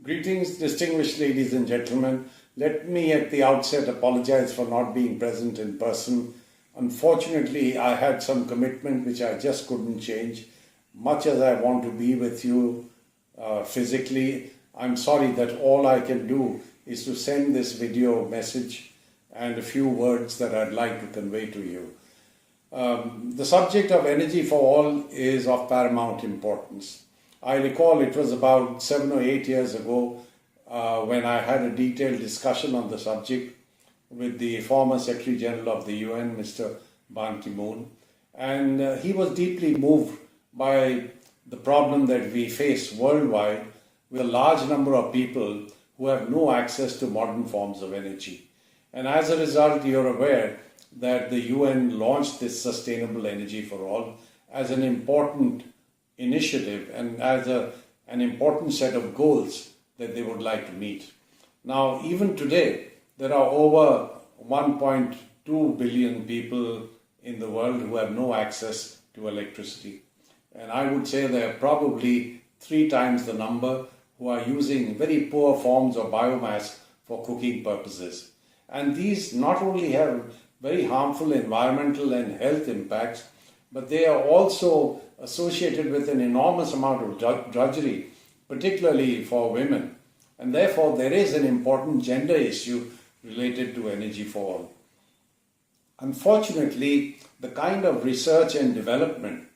Greetings, distinguished ladies and gentlemen. Let me at the outset apologize for not being present in person. Unfortunately, I had some commitment which I just couldn't change. Much as I want to be with you physically, I'm sorry that all I can do is to send this video message and a few words that I'd like to convey to you. The subject of energy for all is of paramount importance. I recall it was about 7 or 8 years ago when I had a detailed discussion on the subject with the former Secretary General of the UN, Mr. Ban Ki-moon, and he was deeply moved by the problem that we face worldwide with a large number of people who have no access to modern forms of energy. And as a result, you're aware that the UN launched this Sustainable Energy for All as an important initiative and as an important set of goals that they would like to meet. Now, even today, there are over 1.2 billion people in the world who have no access to electricity. And I would say there are probably 3 times the number who are using very poor forms of biomass for cooking purposes. And these not only have very harmful environmental and health impacts, but they are also associated with an enormous amount of drudgery, particularly for women. And therefore, there is an important gender issue related to energy for all. Unfortunately, the kind of research and development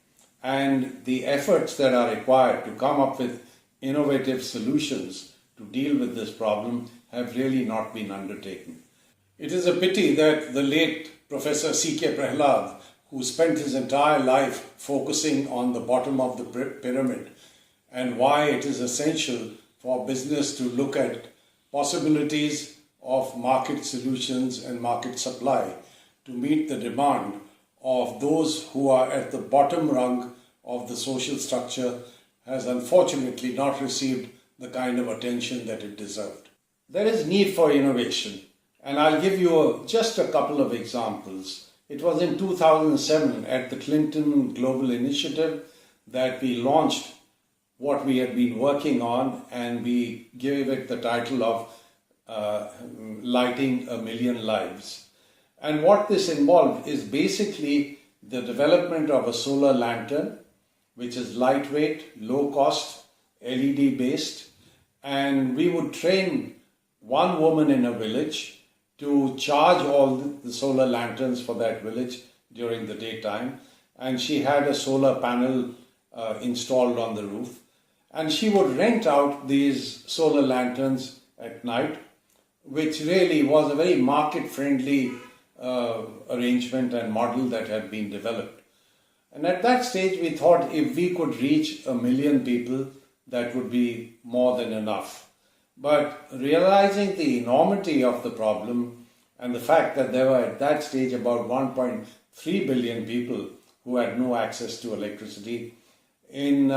and the efforts that are required to come up with innovative solutions to deal with this problem have really not been undertaken. It is a pity that the late Professor C.K. Prahalad, who spent his entire life focusing on the bottom of the pyramid and why it is essential for business to look at possibilities of market solutions and market supply to meet the demand of those who are at the bottom rung of the social structure, has unfortunately not received the kind of attention that it deserved. There is need for innovation, and I'll give you just a couple of examples. It was in 2007 at the Clinton Global Initiative that we launched what we had been working on, and we gave it the title of Lighting a Million Lives. And what this involved is basically the development of a solar lantern, which is lightweight, low cost, LED based, and we would train one woman in a village to charge all the solar lanterns for that village during the daytime, and she had a solar panel installed on the roof, and she would rent out these solar lanterns at night, which really was a very market-friendly arrangement and model that had been developed. And at that stage we thought if we could reach 1 million people, that would be more than enough. But realizing the enormity of the problem and the fact that there were at that stage about 1.3 billion people who had no access to electricity, in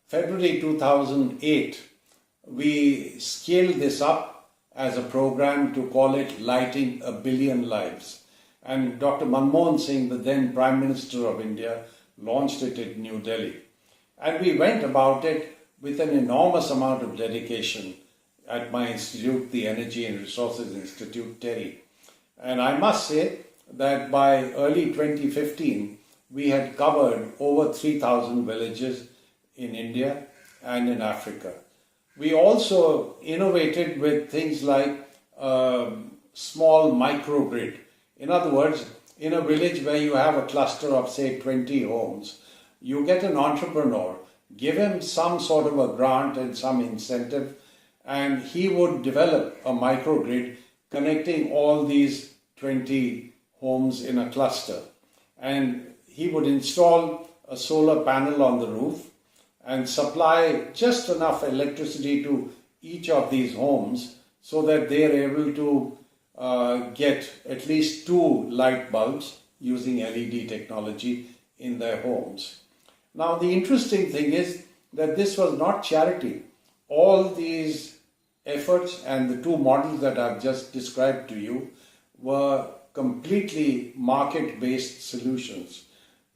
February 2008, we scaled this up as a program to call it Lighting a Billion Lives. And Dr. Manmohan Singh, the then Prime Minister of India, launched it in New Delhi. And we went about it with an enormous amount of dedication at my institute, the Energy and Resources Institute, TERI. And I must say that by early 2015, we had covered over 3,000 villages in India and in Africa. We also innovated with things like small microgrid. In other words, in a village where you have a cluster of, say, 20 homes, you get an entrepreneur, give him some sort of a grant and some incentive, and he would develop a microgrid connecting all these 20 homes in a cluster. And he would install a solar panel on the roof and supply just enough electricity to each of these homes so that they are able to get at least 2 light bulbs using LED technology in their homes. Now, the interesting thing is that this was not charity. All these efforts and the 2 models that I've just described to you were completely market-based solutions,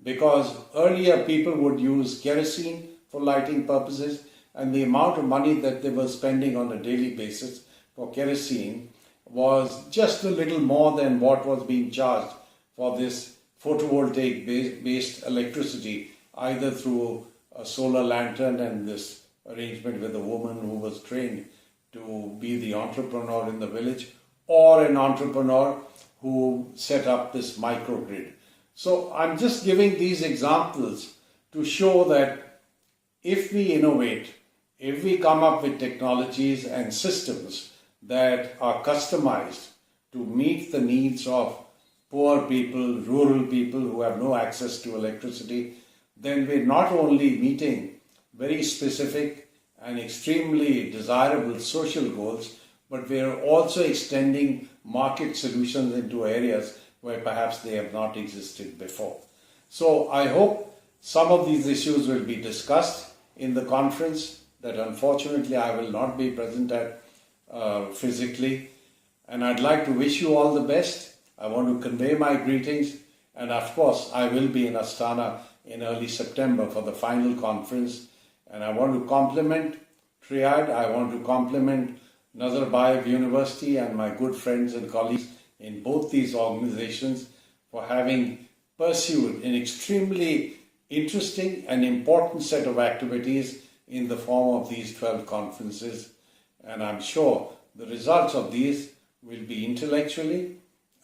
because earlier people would use kerosene for lighting purposes, and the amount of money that they were spending on a daily basis for kerosene was just a little more than what was being charged for this photovoltaic based electricity, either through a solar lantern and this arrangement with a woman who was trained to be the entrepreneur in the village, or an entrepreneur who set up this microgrid. So I'm just giving these examples to show that if we innovate, if we come up with technologies and systems that are customized to meet the needs of poor people, rural people who have no access to electricity, then we're not only meeting very specific and extremely desirable social goals, but we're also extending market solutions into areas where perhaps they have not existed before. So I hope some of these issues will be discussed in the conference that unfortunately I will not be present at physically. And I'd like to wish you all the best. I want to convey my greetings. And of course, I will be in Astana in early September for the final conference. And I want to compliment Triad. I want to compliment Nazarbayev University and my good friends and colleagues in both these organizations for having pursued an extremely interesting and important set of activities in the form of these 12 conferences. And I'm sure the results of these will be intellectually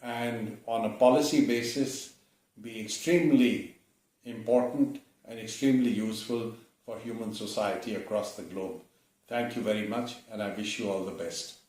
and on a policy basis be extremely important and extremely useful for human society across the globe. Thank you very much, and I wish you all the best.